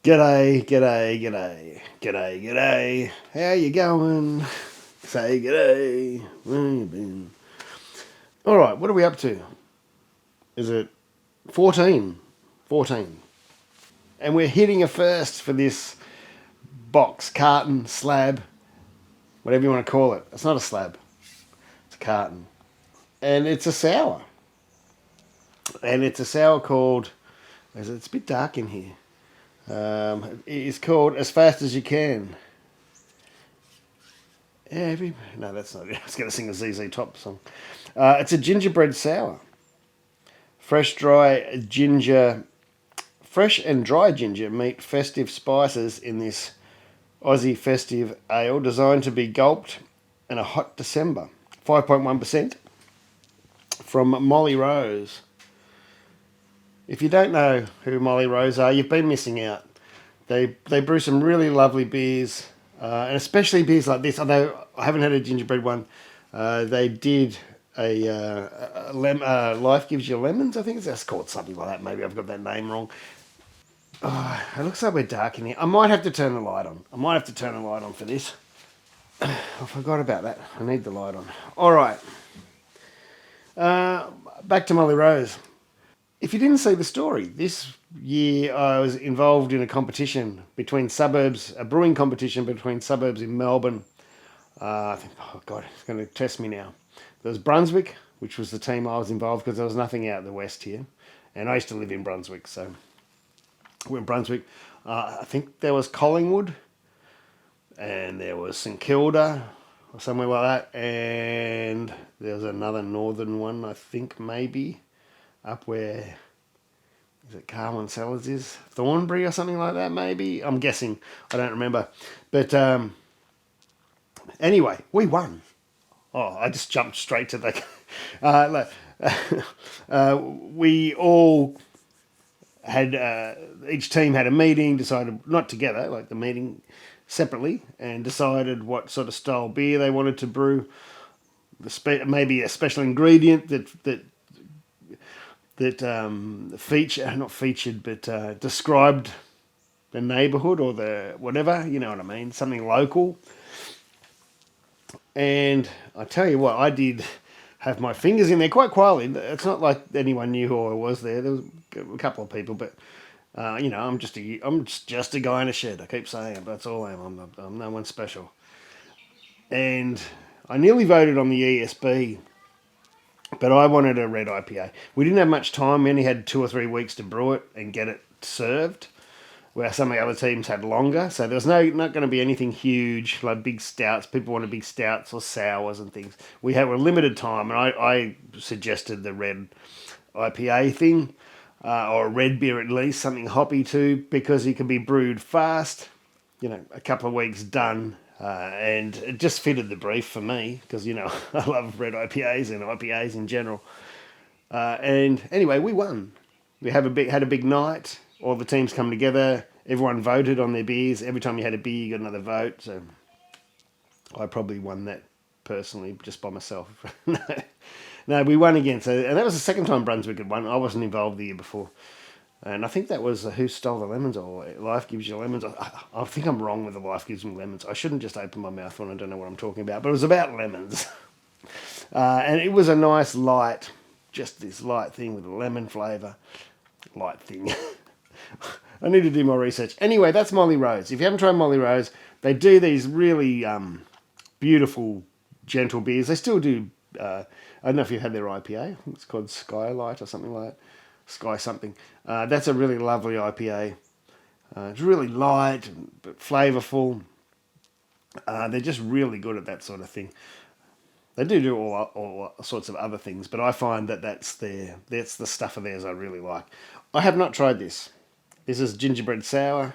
G'day, g'day, g'day, g'day, g'day. How you going? Say g'day. Where you been? All right, what are we up to? Is it 14? 14. And we're hitting a first for this box, carton, slab, whatever you want to call it. It's not a slab, it's a carton. And it's a sour. And it's a sour called, it's a bit dark in here. It's called As Fast As You Can. No, that's not it. I was going to sing a ZZ Top song. It's a gingerbread sour. Fresh, dry ginger, fresh and dry ginger meet festive spices in this Aussie festive ale designed to be gulped in a hot December. 5.1% from Molly Rose. If you don't know who Molly Rose are, you've been missing out. They brew some really lovely beers, and especially beers like this. Although I haven't had a gingerbread one, they did Life Gives You Lemons. I think it's called something like that. Maybe I've got that name wrong. Oh, it looks like we're dark in here. I might have to turn the light on. I might have to turn the light on for this. I forgot about that. I need the light on. All right. Back to Molly Rose. If you didn't see the story, this year I was involved in a competition between suburbs, a brewing competition between suburbs in Melbourne. I think, oh God, it's going to test me now. There was Brunswick, which was the team I was involved because there was nothing out in the west here. And I used to live in Brunswick, so we're in Brunswick. I think there was Collingwood and there was St Kilda or somewhere like that. And there was another northern one, I think, maybe up where is it Carwyn Cellars is Thornbury or something like that, maybe. I'm guessing. I don't remember. But anyway, we won. Oh, I just jumped straight to the. We all had each team had a meeting, decided not together, like the meeting separately, and decided what sort of style beer they wanted to brew. Maybe a special ingredient that feature not featured but described the neighbourhood or the whatever, you know what I mean, something local. And I tell you what, I did have my fingers in there quite quietly. It's not like anyone knew who I was there. There was a couple of people, but I'm just a guy in a shed. I keep saying it, but that's all I am. I'm no one special. And I nearly voted on the ESB, but I wanted a red IPA. We didn't have much time. We only had 2 or 3 weeks to brew it and get it served, where some of the other teams had longer. So there was not going to be anything huge, like big stouts. People wanted big stouts or sours and things. We had a limited time, and I suggested the red IPA thing, or a red beer at least, something hoppy too, because it can be brewed fast, a couple of weeks done. And it just fitted the brief for me because, I love red IPAs and IPAs in general. And anyway, we won. We had a big night. All the teams come together. Everyone voted on their beers. Every time you had a beer, you got another vote. So I probably won that personally just by myself. No, we won again. And that was the second time Brunswick had won. I wasn't involved the year before. And I think that was Who Stole the Lemons or Life Gives You Lemons. I think I'm wrong with the Life Gives Me Lemons. I shouldn't just open my mouth when I don't know what I'm talking about. But it was about lemons. And it was a nice light, just this light thing with a lemon flavour. Light thing. I need to do more research. Anyway, that's Molly Rose. If you haven't tried Molly Rose, they do these really beautiful, gentle beers. They still do. I don't know if you've had their IPA. I think it's called Skylight or something like that. Sky something. That's a really lovely IPA. It's really light but flavourful. They're just really good at that sort of thing. They do all sorts of other things, but I find that's the stuff of theirs I really like. I have not tried this. This is gingerbread sour.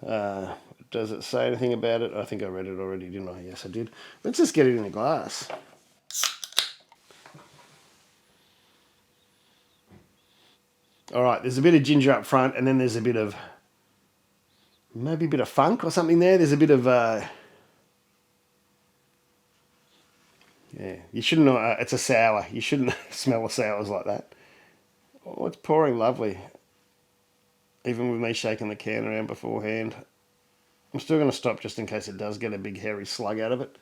Does it say anything about it? I think I read it already, didn't I? Yes, I did. Let's just get it in a glass. All right, there's a bit of ginger up front, and then there's maybe a bit of funk or something there. There's a bit of, yeah, you shouldn't, it's a sour. You shouldn't smell the sours like that. Oh, it's pouring lovely. even with me shaking the can around beforehand. I'm still going to stop just in case it does get a big hairy slug out of it.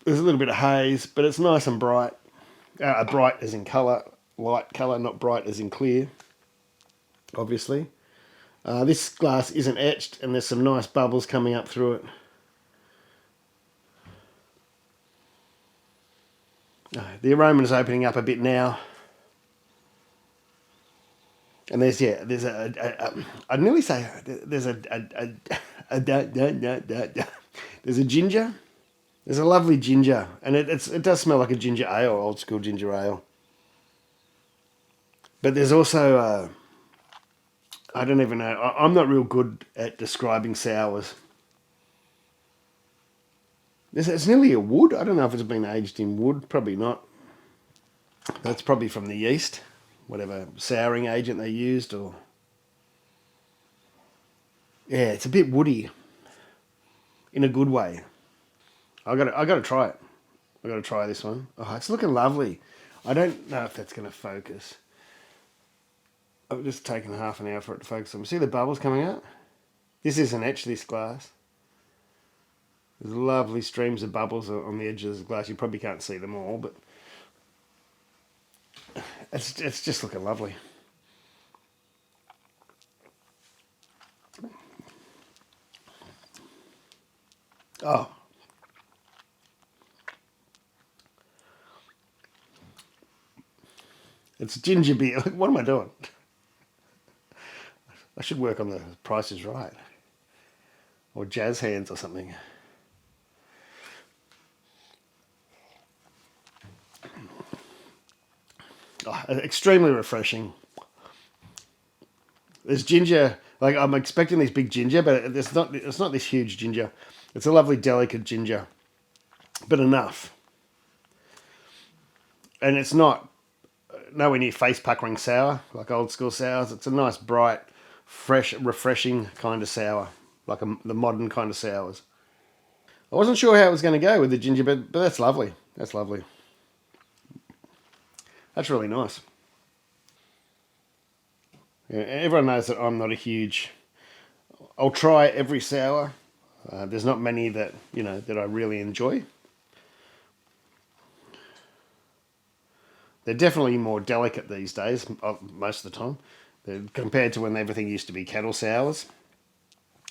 There's a little bit of haze, but it's nice and bright. Bright as in colour, light colour, not bright as in clear, obviously. This glass isn't etched, and there's some nice bubbles coming up through it. The aroma is opening up a bit now. And there's I'd nearly say there's there's a ginger. There's a lovely ginger, and it does smell like a ginger ale, old school ginger ale. But there's also I don't even know. I'm not real good at describing sours. It's nearly a wood. I don't know if it's been aged in wood. Probably not. That's probably from the yeast, whatever souring agent they used, or yeah, it's a bit woody, in a good way. I got to try it. I got to try this one. Oh, it's looking lovely. I don't know if that's going to focus. I've just taken half an hour for it to focus on. See the bubbles coming out? This isn't etched, this glass. There's lovely streams of bubbles on the edges of the glass. You probably can't see them all, but it's just looking lovely. Oh. It's ginger beer. What am I doing? I should work on the Price is Right. Or Jazz Hands or something. Oh, extremely refreshing. There's ginger, like I'm expecting this big ginger, but it's not this huge ginger. It's a lovely delicate ginger, but enough. And it's not nowhere near face puckering sour like old school sours. It's a nice, bright, fresh, refreshing kind of sour, like the modern kind of sours. I wasn't sure how it was going to go with the ginger, but that's lovely. That's lovely. That's really nice. Yeah, everyone knows that I'm not a huge. I'll try every sour. There's not many that that I really enjoy. They're definitely more delicate these days, most of the time, compared to when everything used to be kettle sours.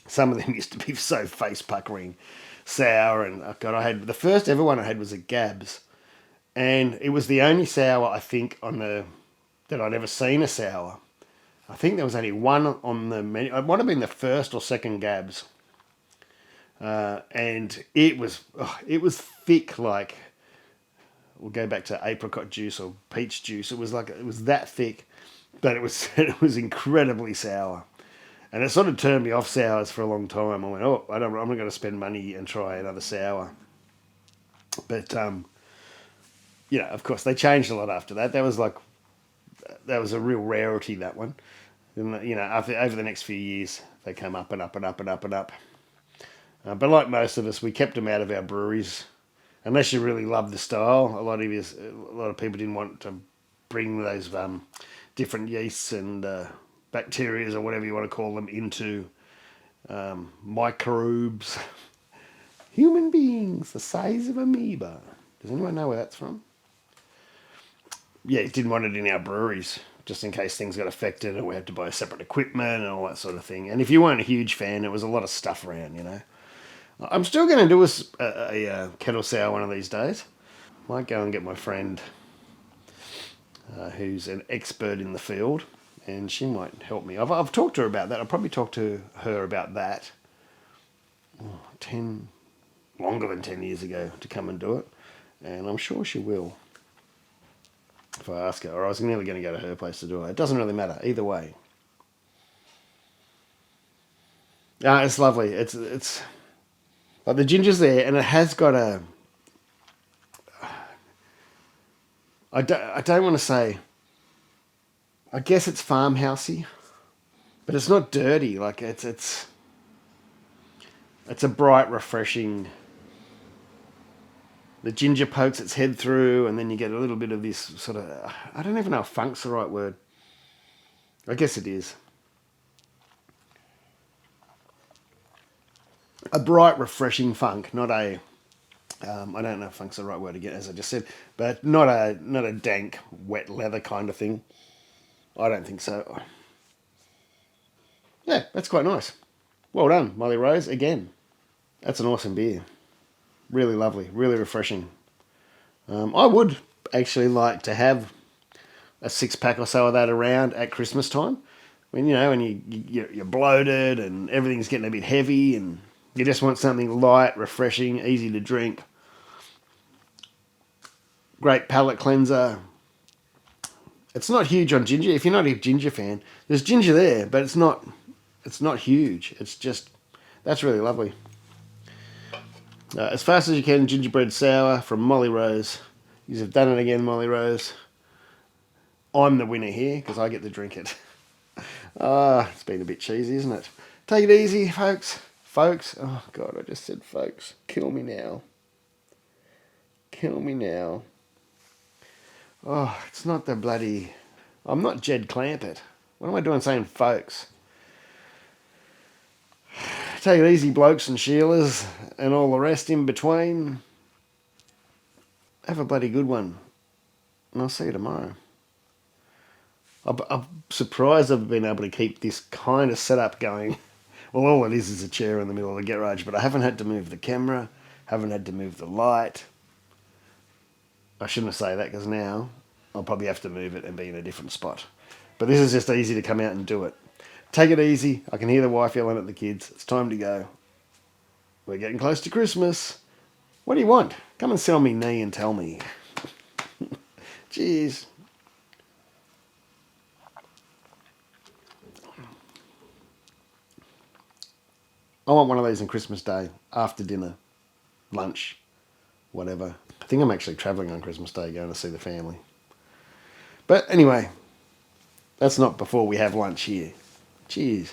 Some of them used to be so face puckering sour, and oh God, I had the first ever one I had was a Gabs, and it was the only sour I think that I'd ever seen a sour. I think there was only one on the menu. It might have been the first or second Gabs, and it was thick like. We'll go back to apricot juice or peach juice. It was that thick, but it was it was incredibly sour, and it sort of turned me off sours for a long time. I went, I'm not going to spend money and try another sour. But of course they changed a lot after that. That was a real rarity, that one. And over the next few years they came up and up and up and up and up. But like most of us, we kept them out of our breweries. Unless you really love the style, a lot of people didn't want to bring those different yeasts and bacteria or whatever you want to call them into microbes. Human beings the size of amoeba. Does anyone know where that's from? Yeah, didn't want it in our breweries, just in case things got affected and we had to buy separate equipment and all that sort of thing. And if you weren't a huge fan, there was a lot of stuff around. I'm still going to do a kettle sour one of these days. Might go and get my friend who's an expert in the field, and she might help me. I've talked to her about that. I'll probably talk to her about that longer than 10 years ago to come and do it, and I'm sure she will if I ask her. Or I was nearly going to go to her place to do it. It doesn't really matter either way. It's lovely. It's like the ginger's there, and it has got a. I don't want to say. I guess it's farmhousey, but it's not dirty. Like it's a bright, refreshing. The ginger pokes its head through, and then you get a little bit of this sort of. I don't even know if funk's the right word. I guess it is. A bright, refreshing funk, not a. I don't know if funk's the right word again, as I just said, but not a dank, wet leather kind of thing. I don't think so. Yeah, that's quite nice. Well done, Molly Rose, again. That's an awesome beer. Really lovely, really refreshing. I would actually like to have a 6 pack or so of that around at Christmas time. When you're bloated and everything's getting a bit heavy and you just want something light, refreshing, easy to drink. Great palate cleanser. It's not huge on ginger. If you're not a ginger fan, there's ginger there, but it's not huge. It's just that's really lovely. As fast as you can, gingerbread sour from Molly Rose. You have done it again, Molly Rose. I'm the winner here because I get to drink it. It's been a bit cheesy, isn't it? Take it easy, folks. Folks. Oh, God, I just said folks. Kill me now. Kill me now. Oh, it's not the bloody... I'm not Jed Clampett. What am I doing saying folks? Take it easy, blokes and Sheilas and all the rest in between. Have a bloody good one. And I'll see you tomorrow. I'm surprised I've been able to keep this kind of setup going. Well, all it is a chair in the middle of the garage, but I haven't had to move the camera, haven't had to move the light. I shouldn't say that because now I'll probably have to move it and be in a different spot. But this is just easy to come out and do it. Take it easy. I can hear the wife yelling at the kids. It's time to go. We're getting close to Christmas. What do you want? Come and sit on me knee and tell me. Cheers. I want one of these on Christmas Day, after dinner, lunch, whatever. I think I'm actually travelling on Christmas Day, going to see the family. But anyway, that's not before we have lunch here. Cheers.